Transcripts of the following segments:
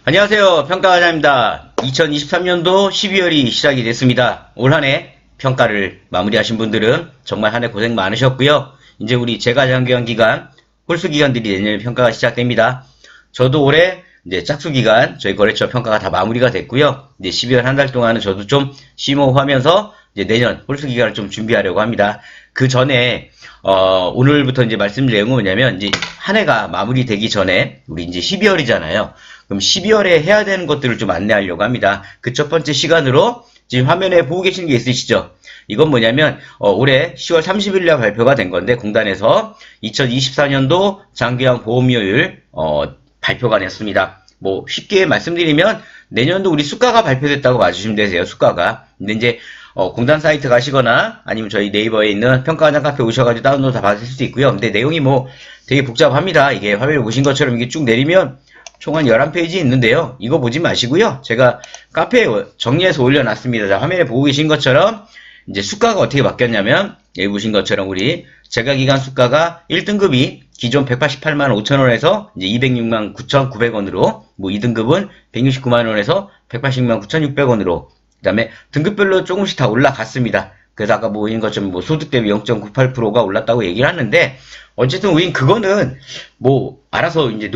안녕하세요. 평가과장입니다. 2023년도 12월이 시작이 됐습니다. 올 한 해 평가를 마무리하신 분들은 정말 한 해 고생 많으셨고요. 이제 우리 재가장기간 기간, 홀수 기간들이 내년 평가가 시작됩니다. 저도 올해 이제 짝수 기간, 저희 거래처 평가가 다 마무리가 됐고요. 이제 12월 한 달 동안은 저도 좀 심호흡하면서 이제 내년 홀수 기간을 좀 준비하려고 합니다. 그 전에 오늘부터 이제 말씀드릴 내용은 뭐냐면 이제 한 해가 마무리되기 전에 우리 이제 12월이잖아요. 그럼 12월에 해야 되는 것들을 좀 안내하려고 합니다. 그 첫 번째 시간으로 지금 화면에 보고 계시는 게 있으시죠? 이건 뭐냐면 올해 10월 30일 날 발표가 된 건데 공단에서 2024년도 장기형 보험료율 발표가 됐습니다. 뭐 쉽게 말씀드리면 내년도 우리 수가가 발표됐다고 봐주시면 되세요. 수가가. 근데 이제 공단 사이트 가시거나 아니면 저희 네이버에 있는 평가과장 카페 오셔가지고 다운로드 다 받으실 수 있고요. 근데 내용이 뭐 되게 복잡합니다. 이게 화면에 보신 것처럼 이게 쭉 내리면 총 한 11페이지 있는데요. 이거 보지 마시고요. 제가 카페에 정리해서 올려놨습니다. 자, 화면에 보고 계신 것처럼 이제 수가가 어떻게 바뀌었냐면 여기 보신 것처럼 우리 재가기간 수가가 1등급이 기존 188만 5천원에서 이제 206만 9,900원으로 뭐 2등급은 169만 원에서 180만 9,600원으로 그 다음에 등급별로 조금씩 다 올라갔습니다. 그래서 아까 보인 것처럼 뭐 소득 대비 0.98%가 올랐다고 얘기를 하는데 어쨌든 우린 그거는 뭐 알아서 이제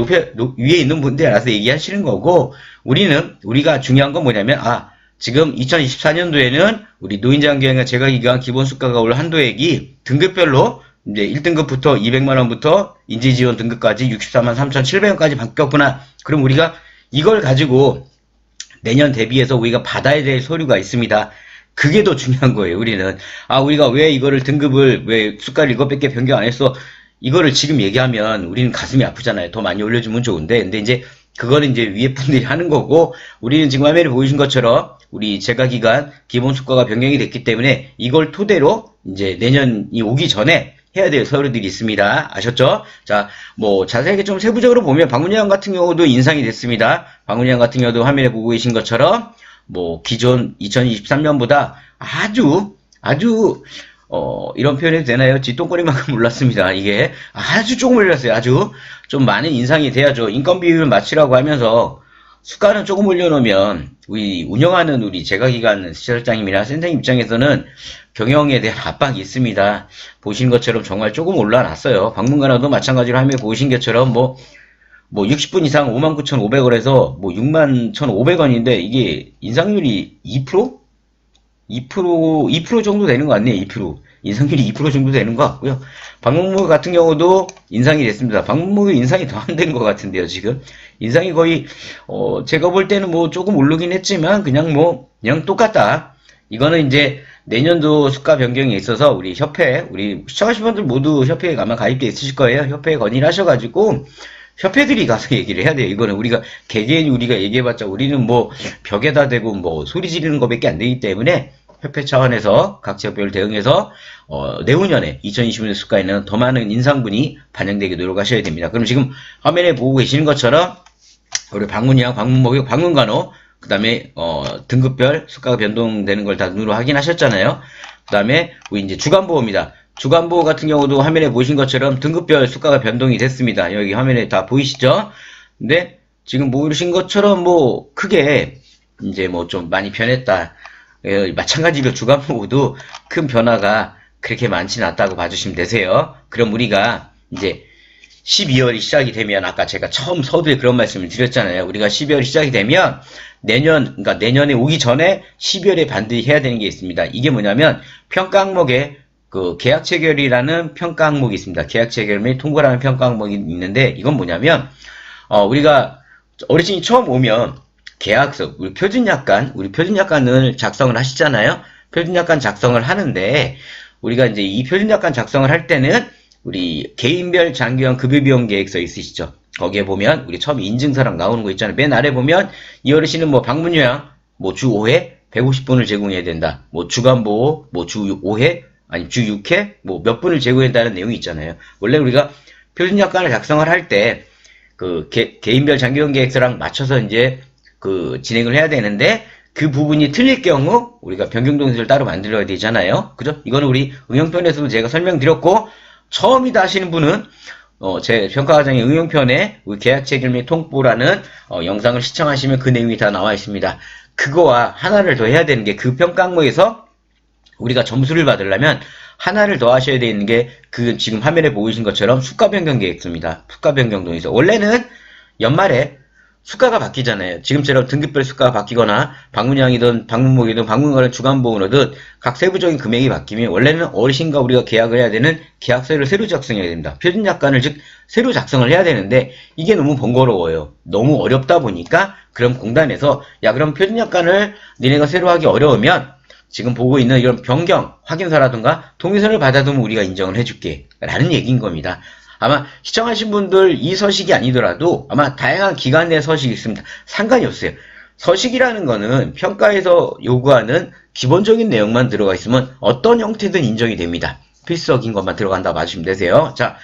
위에 있는 분들이 알아서 얘기하시는 거고 우리가 중요한 건 뭐냐면 지금 2024년도에는 우리 노인장기간과 재가기간 기본수가가 올 한도액이 등급별로 이제 1등급부터 200만원부터 인재지원 등급까지 64만 3,700원까지 바뀌었구나. 그럼 우리가 이걸 가지고 내년 대비해서 우리가 받아야 될 서류가 있습니다. 그게 더 중요한 거예요, 우리는. 우리가 왜 이거를 왜 수가를 이것밖에 변경 안 했어? 이거를 지금 얘기하면 우리는 가슴이 아프잖아요. 더 많이 올려주면 좋은데. 근데 이제 그거는 이제 위에 분들이 하는 거고, 우리는 지금 화면에 보이신 것처럼 우리 재가기간 기본수가가 변경이 됐기 때문에 이걸 토대로 이제 내년이 오기 전에 해야 될 서류들이 있습니다. 아셨죠? 자, 뭐 자세하게 좀 세부적으로 보면 방문위원 같은 경우도 인상이 됐습니다. 방문위원 같은 경우도 화면에 보고 계신 것처럼 뭐 기존 2023년보다 아주 이런 표현이 되나요? 뒷동거리만큼 올랐습니다. 이게 아주 조금 올렸어요. 아주 좀 많은 인상이 돼야죠. 인건 비율 맞추라고 하면서 수가는 조금 올려놓으면 우리 운영하는 우리 재가기간 시설장님이나 센터님 입장에서는 경영에 대한 압박이 있습니다. 보신 것처럼 정말 조금 올라놨어요. 방문가나도 마찬가지로 하면 보신 것처럼 뭐 60분 이상 59,500원에서 뭐 61,500원인데 이게 인상률이 2%? 2% 정도 되는 것 같네요. 2%. 인상률이 2% 정도 되는 것 같고요. 방문무 같은 경우도 인상이 됐습니다. 방문무 인상이 더 안 된 것 같은데요, 지금. 인상이 거의, 제가 볼 때는 뭐 조금 오르긴 했지만, 그냥 똑같다. 이거는 이제 내년도 수가 변경에 있어서 우리 시청하신 분들 모두 협회에 아마 가입돼 있으실 거예요. 협회에 건의를 하셔가지고, 협회들이 가서 얘기를 해야 돼요. 이거는 개개인이 우리가 얘기해봤자 우리는 뭐 벽에다 대고 뭐 소리 지르는 것밖에 안 되기 때문에 협회 차원에서 각 지역별 대응해서 내후년에 2025년 수가에는 더 많은 인상분이 반영되게 노력하셔야 됩니다. 그럼 지금 화면에 보고 계시는 것처럼 우리 방문량, 방문목욕, 방문간호 그 다음에 등급별 수가가 변동되는 걸 다 눈으로 확인하셨잖아요. 그 다음에 우리 이제 주간보호입니다. 주간보호 같은 경우도 화면에 보신 것처럼 등급별 수가가 변동이 됐습니다. 여기 화면에 다 보이시죠? 근데 지금 보신 것처럼 뭐 크게 이제 뭐 좀 많이 변했다. 마찬가지로 주간보호도 큰 변화가 그렇게 많지는 않다고 봐주시면 되세요. 그럼 우리가 이제 12월이 시작이 되면 아까 제가 처음 서두에 그런 말씀을 드렸잖아요. 우리가 12월이 시작이 되면 그러니까 내년에 오기 전에 12월에 반드시 해야 되는 게 있습니다. 이게 뭐냐면 평가 항목에 그 계약 체결이라는 평가 항목이 있습니다. 계약 체결 및 통보라는 평가 항목이 있는데 이건 뭐냐면 우리가 어르신이 처음 오면 계약서 우리 표준약관을 작성을 하시잖아요. 표준약관 작성을 하는데 우리가 이제 이 표준약관 작성을 할 때는 우리 개인별 장기형 급여비용 계획서 있으시죠? 거기에 보면 우리 처음 인증서랑 나오는 거 있잖아요. 맨 아래 보면 이 어르신은 뭐 방문요양 뭐 주 5회 150분을 제공해야 된다. 뭐 주간보호 뭐 주 5회 아니 주 6회 뭐 몇 분을 제공한다는 내용이 있잖아요. 원래 우리가 표준약관을 작성을 할 때 그 개인별 장기형 계획서랑 맞춰서 이제 그 진행을 해야 되는데 그 부분이 틀릴 경우 우리가 변경동의서를 따로 만들어야 되잖아요. 그죠? 이거는 우리 응용편에서도 제가 설명드렸고 처음이다 하시는 분은 제 평가과정의 응용편에 우리 계약체결 및 통보라는 영상을 시청하시면 그 내용이 다 나와 있습니다. 그거와 하나를 더 해야 되는 게 그 평가 항목에서 우리가 점수를 받으려면 하나를 더 하셔야 되는 게 그 지금 화면에 보이신 것처럼 수가 변경 계획서입니다. 수가 변경 동의서. 원래는 연말에 수가가 바뀌잖아요. 지금처럼 등급별 수가가 바뀌거나 방문량이든 방문목이든 방문가는 주간보험이든 각 세부적인 금액이 바뀌면 원래는 어르신과 우리가 계약을 해야 되는 계약서를 새로 작성해야 됩니다. 표준약관을 즉 새로 작성을 해야 되는데 이게 너무 번거로워요. 너무 어렵다 보니까 그럼 공단에서 야 그럼 표준약관을 니네가 새로 하기 어려우면 지금 보고 있는 이런 변경 확인서라든가 동의서를 받아두면 우리가 인정을 해줄게 라는 얘기인 겁니다. 아마 시청하신 분들 이 서식이 아니더라도 아마 다양한 기관 내 서식이 있습니다. 상관이 없어요. 서식이라는 거는 평가에서 요구하는 기본적인 내용만 들어가 있으면 어떤 형태든 인정이 됩니다. 필수적인 것만 들어간다 봐주시면 되세요. 자,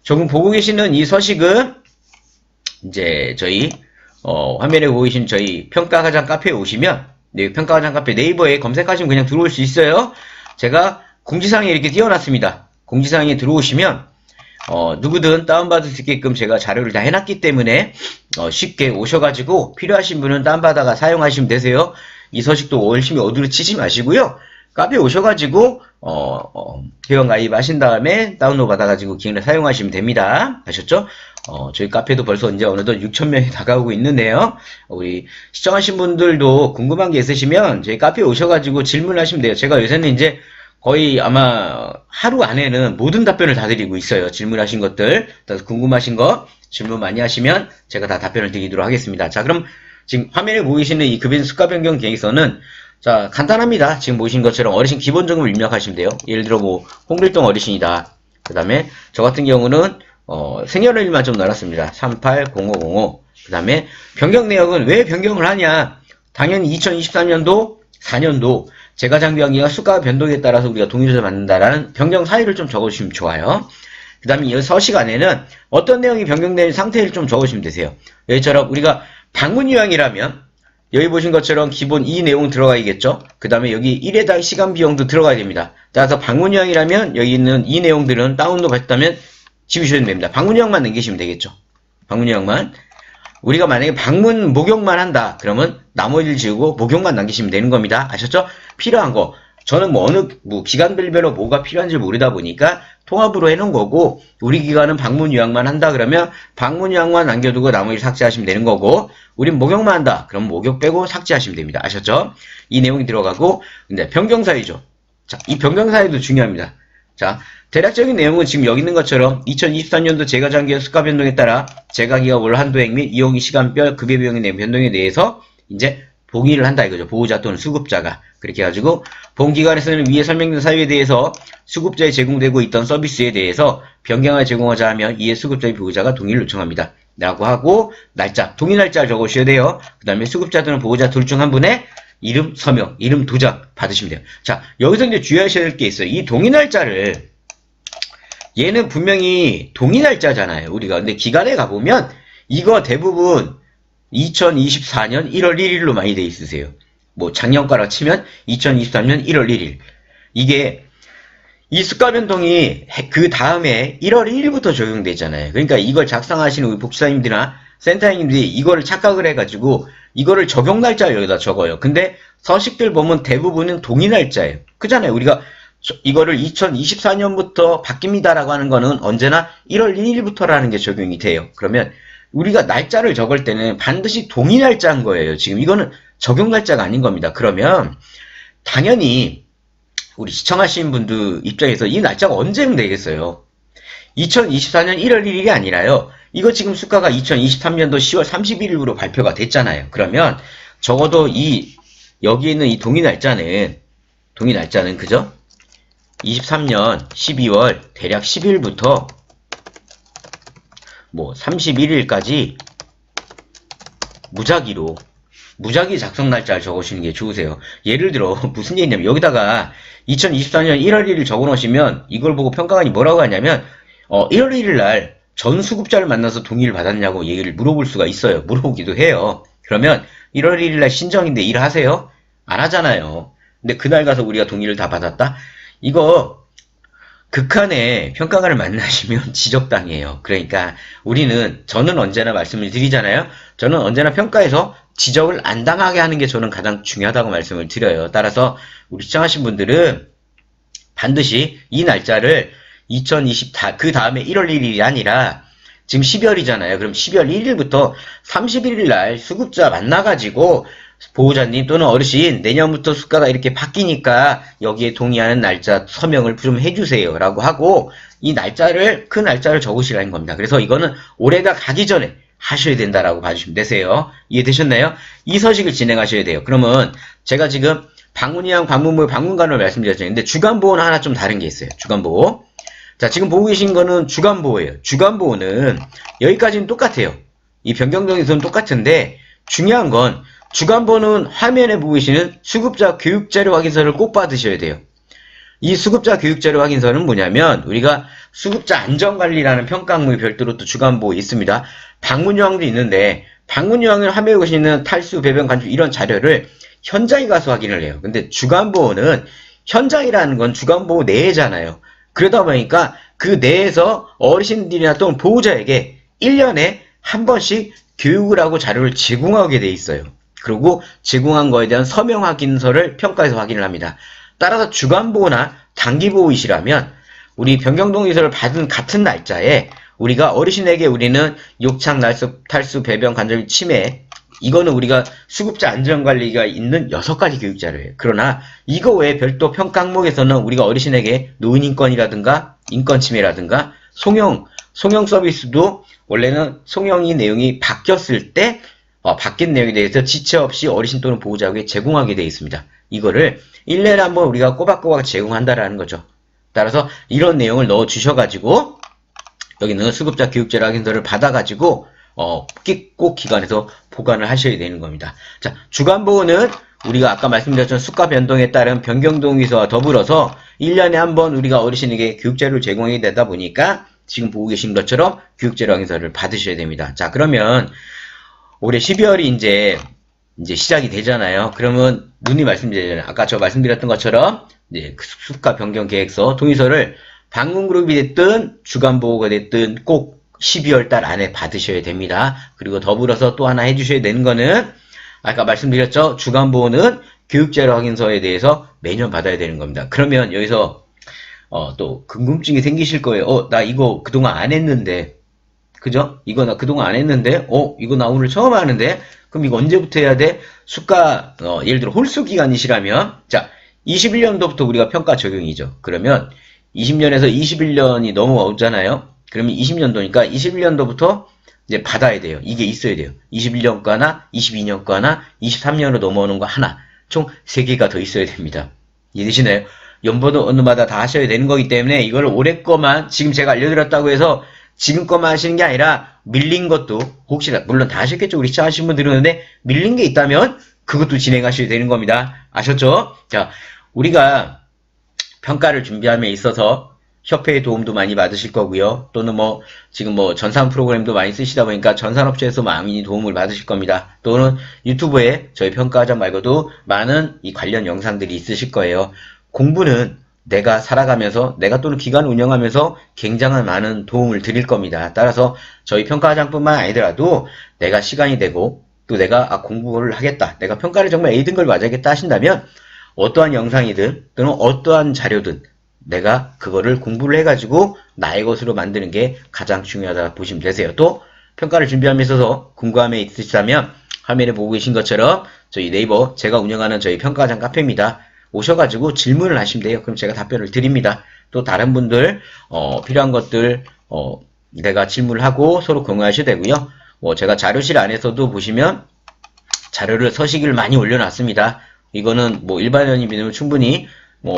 조금 보고 계시는 이 서식은 이제 저희 화면에 보이신 저희 평가과정 카페에 오시면 네, 평가과정 카페 네이버에 검색하시면 그냥 들어올 수 있어요. 제가 공지사항에 이렇게 띄워놨습니다. 공지사항에 들어오시면 누구든 다운받을 수 있게끔 제가 자료를 다 해놨기 때문에 쉽게 오셔가지고 필요하신 분은 다운받아가 사용하시면 되세요. 이 서식도 열심히 어디로 치지 마시고요. 카페 오셔가지고 회원 가입하신 다음에 다운로드 받아가지고 기능을 사용하시면 됩니다. 아셨죠? 저희 카페도 벌써 이제 어느덧 6,000명이 다가오고 있는데요. 우리 시청하신 분들도 궁금한 게 있으시면 저희 카페에 오셔가지고 질문하시면 돼요. 제가 요새는 이제 거의 아마 하루 안에는 모든 답변을 다 드리고 있어요. 질문하신 것들, 궁금하신 거 질문 많이 하시면 제가 다 답변을 드리도록 하겠습니다. 자, 그럼 지금 화면에 보이시는 이 급여 수가 변경 계획서는 자, 간단합니다. 지금 보이신 것처럼 어르신 기본적으로 입력하시면 돼요. 예를 들어 뭐 홍길동 어르신이다. 그 다음에 저 같은 경우는 생년월일만 좀 넣어놨습니다. 380505. 그 다음에 변경 내역은 왜 변경을 하냐? 당연히 2023년도 4년도 재가장비환기가 수가 변동에 따라서 우리가 동의서를 받는다라는 변경 사유를 좀 적어주시면 좋아요. 그 다음에 이 서식 안에는 어떤 내용이 변경된 상태를 좀 적어주시면 되세요. 여기처럼 우리가 방문유형이라면 여기 보신 것처럼 기본 이 내용 들어가야겠죠. 그 다음에 여기 1회당 시간 비용도 들어가야 됩니다. 따라서 방문유형이라면 여기 있는 이 내용들은 다운로드 받았다면 지우셔도 됩니다. 방문유형만 남기시면 되겠죠. 방문유형만. 우리가 만약에 방문 목욕만 한다 그러면 나머지를 지우고 목욕만 남기시면 되는 겁니다. 아셨죠? 필요한 거 저는 뭐 어느 기관별로 뭐가 필요한지 모르다 보니까 통합으로 해놓은 거고 우리 기관은 방문 요약만 한다 그러면 방문 요약만 남겨두고 나머지 삭제하시면 되는 거고 우린 목욕만 한다 그럼 목욕 빼고 삭제하시면 됩니다. 아셨죠? 이 내용이 들어가고 근데 변경 사유죠. 자, 이 변경 사유도 중요합니다. 자, 대략적인 내용은 지금 여기 있는 것처럼 2023년도 재가장기의 수가 변동에 따라 재가기가 월 한도액 및 이용이 시간별 급여 비용의 변동에 대해서 이제 동의를 한다 이거죠. 보호자 또는 수급자가. 그렇게 해가지고 보험기관에서는 위에 설명된 사유에 대해서 수급자에 제공되고 있던 서비스에 대해서 변경을 제공하자 하면 이에 수급자의 보호자가 동의를 요청합니다. 라고 하고 날짜, 동의 날짜를 적어주셔야 돼요. 그 다음에 수급자 또는 보호자 둘 중 한 분의 이름, 서명, 이름 도장 받으시면 돼요. 자, 여기서 이제 주의하셔야 될 게 있어요. 이 동의 날짜를 얘는 분명히 동의 날짜잖아요. 우리가. 근데 기간에 가보면 이거 대부분 2024년 1월 1일로 많이 돼 있으세요. 뭐 작년가로 치면 2023년 1월 1일. 이게 이 수가 변동이 그 다음에 1월 1일부터 적용되잖아요. 그러니까 이걸 작성하시는 우리 복지사님들이나 센터장님들이 이거를 착각을 해가지고 이거를 적용 날짜를 여기다 적어요. 근데 서식들 보면 대부분은 동의 날짜예요. 그잖아요. 우리가 이거를 2024년부터 바뀝니다라고 하는 거는 언제나 1월 1일부터라는 게 적용이 돼요. 그러면 우리가 날짜를 적을 때는 반드시 동의 날짜인 거예요. 지금 이거는 적용 날짜가 아닌 겁니다. 그러면 당연히 우리 시청하시는 분들 입장에서 이 날짜가 언제면 되겠어요? 2024년 1월 1일이 아니라요. 이거 지금 수가가 2023년도 10월 31일로 발표가 됐잖아요. 그러면 적어도 여기 있는 이 동의 날짜는 그죠? 23년 12월 대략 10일부터 뭐 31일까지 무작위 작성 날짜를 적으시는 게 좋으세요. 예를 들어 무슨 얘기냐면 여기다가 2024년 1월 1일 적어 놓으시면 이걸 보고 평가관이 뭐라고 하냐면 1월 1일 날 전 수급자를 만나서 동의를 받았냐고 얘기를 물어볼 수가 있어요. 물어보기도 해요. 그러면 1월 1일 날 신정인데 일하세요? 안 하잖아요. 근데 그날 가서 우리가 동의를 다 받았다? 이거 극한의 평가가를 만나시면 지적당해요. 그러니까 저는 언제나 말씀을 드리잖아요. 저는 언제나 평가에서 지적을 안 당하게 하는 게 저는 가장 중요하다고 말씀을 드려요. 따라서 우리 시청하신 분들은 반드시 이 날짜를 2024, 그 다음에 1월 1일이 아니라 지금 12월이잖아요. 그럼 12월 1일부터 31일 날 수급자 만나가지고 보호자님 또는 어르신 내년부터 수가가 이렇게 바뀌니까 여기에 동의하는 날짜 서명을 좀 해주세요 라고 하고 이 날짜를 그 날짜를 적으시라는 겁니다. 그래서 이거는 올해가 가기 전에 하셔야 된다라고 봐주시면 되세요. 이해되셨나요? 이 서식을 진행하셔야 돼요. 그러면 제가 지금 방문이랑 방문물 방문관을 말씀드렸죠. 근데 주간보호는 하나 좀 다른 게 있어요. 주간보호. 자, 지금 보고 계신 거는 주간보호예요. 주간보호는 여기까지는 똑같아요. 이 변경정에서는 똑같은데 중요한 건 주간보호는 화면에 보고 계시는 수급자 교육자료 확인서를 꼭 받으셔야 돼요. 이 수급자 교육자료 확인서는 뭐냐면 우리가 수급자 안전관리라는 평가항목이 별도로 또 주간보호에 있습니다. 방문요항도 있는데 방문요항을 화면에 보시는 탈수, 배변, 간주 이런 자료를 현장에 가서 확인을 해요. 근데 주간보호는 현장이라는 건 주간보호 내에잖아요. 그러다 보니까 그 내에서 어르신들이나 또는 보호자에게 1년에 한 번씩 교육을 하고 자료를 제공하게 돼 있어요. 그리고 제공한 거에 대한 서명 확인서를 평가해서 확인을 합니다. 따라서 주간보호나 단기보호이시라면 우리 변경동의서를 받은 같은 날짜에 우리가 어르신에게 우리는 욕창, 날수, 탈수, 배변, 관절, 치매 이거는 우리가 수급자 안전관리가 있는 6가지 교육자료예요. 그러나 이거 외에 별도 평가 항목에서는 우리가 어르신에게 노인인권이라든가 인권침해라든가 송영 서비스도 원래는 송영이 내용이 바뀌었을 때 바뀐 내용에 대해서 지체 없이 어르신 또는 보호자에게 제공하게 되어 있습니다. 이거를 1년에 한번 우리가 꼬박꼬박 제공한다라는 거죠. 따라서 이런 내용을 넣어 주셔가지고 여기는 수급자 교육자료 확인서를 받아가지고 꼭 기관에서 보관을 하셔야 되는 겁니다. 자, 주간보호는 우리가 아까 말씀드렸던 수가 변동에 따른 변경동의서와 더불어서 1년에 한 번 우리가 어르신에게 교육자료를 제공하게 되다 보니까 지금 보고 계신 것처럼 교육자료 확인서를 받으셔야 됩니다. 자, 그러면 올해 12월이 이제 시작이 되잖아요. 그러면 눈이 말씀드렸잖아요. 아까 저 말씀드렸던 것처럼 이제 수가 변경 계획서 동의서를 방문그룹이 됐든 주간보호가 됐든 꼭 12월 달 안에 받으셔야 됩니다. 그리고 더불어서 또 하나 해주셔야 되는 거는 아까 말씀드렸죠. 주간보호는 교육자료 확인서에 대해서 매년 받아야 되는 겁니다. 그러면 여기서 또 궁금증이 생기실 거예요. 나 이거 그동안 안 했는데 그죠? 이거 나 그동안 안 했는데 이거 나 오늘 처음 하는데 그럼 이거 언제부터 해야 돼? 수가 예를 들어 홀수 기간이시라면 자 21년도부터 우리가 평가 적용이죠. 그러면 20년에서 21년이 넘어오잖아요. 그러면 20년도니까 21년도부터 이제 받아야 돼요. 이게 있어야 돼요. 21년과나 22년과나 23년으로 넘어오는 거 하나. 총 3개가 더 있어야 됩니다. 이해되시나요? 연도마다 다 하셔야 되는 거기 때문에 이걸 올해 거만 지금 제가 알려드렸다고 해서 지금 거만 하시는 게 아니라 밀린 것도 혹시나 물론 다 하셨겠죠. 우리 시청하신 분들은 근데 밀린 게 있다면 그것도 진행하셔야 되는 겁니다. 아셨죠? 자, 우리가 평가를 준비함에 있어서 협회의 도움도 많이 받으실 거고요. 또는 지금 전산 프로그램도 많이 쓰시다 보니까 전산업체에서 많이 도움을 받으실 겁니다. 또는 유튜브에 저희 평가장 말고도 많은 이 관련 영상들이 있으실 거예요. 공부는 내가 살아가면서 내가 또는 기관을 운영하면서 굉장한 많은 도움을 드릴 겁니다. 따라서 저희 평가장뿐만 아니더라도 내가 시간이 되고 또 내가 공부를 하겠다. 내가 평가를 정말 A등급을 맞아야겠다 하신다면 어떠한 영상이든 또는 어떠한 자료든 내가 그거를 공부를 해가지고 나의 것으로 만드는 게 가장 중요하다 보시면 되세요. 또 평가를 준비함에 있어서 궁금함이 있으시다면 화면에 보고 계신 것처럼 저희 네이버 제가 운영하는 저희 평가장 카페입니다. 오셔가지고 질문을 하시면 돼요. 그럼 제가 답변을 드립니다. 또 다른 분들 필요한 것들 내가 질문을 하고 서로 공유하셔도 되고요. 제가 자료실 안에서도 보시면 자료를 서식을 많이 올려놨습니다. 이거는 일반인이면 충분히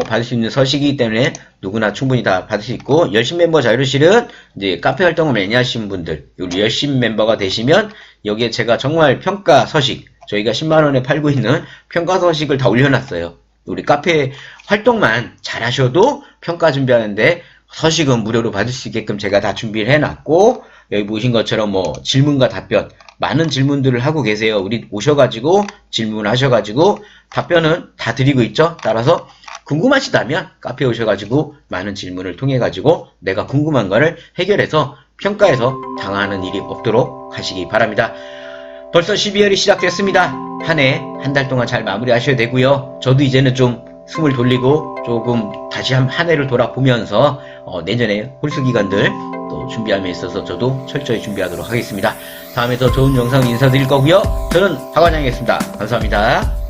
받을 수 있는 서식이기 때문에 누구나 충분히 다 받을 수 있고 열심 멤버 자료실은 이제 카페 활동을 많이 하시는 분들 우리 열심 멤버가 되시면 여기에 제가 정말 평가 서식 저희가 10만원에 팔고 있는 평가 서식을 다 올려놨어요. 우리 카페 활동만 잘 하셔도 평가 준비하는데 서식은 무료로 받을 수 있게끔 제가 다 준비를 해놨고 여기 보신 것처럼 질문과 답변 많은 질문들을 하고 계세요. 우리 오셔가지고 질문하셔가지고 답변은 다 드리고 있죠. 따라서 궁금하시다면 카페에 오셔가지고 많은 질문을 통해가지고 내가 궁금한 거를 해결해서 평가해서 당하는 일이 없도록 하시기 바랍니다. 벌써 12월이 시작됐습니다. 한 해, 한 달 동안 잘 마무리하셔야 되고요. 저도 이제는 좀 숨을 돌리고 조금 다시 한 해를 돌아보면서 내년에 홀수 기간들 또 준비함에 있어서 저도 철저히 준비하도록 하겠습니다. 다음에 더 좋은 영상 인사드릴 거고요. 저는 박완양이었습니다. 감사합니다.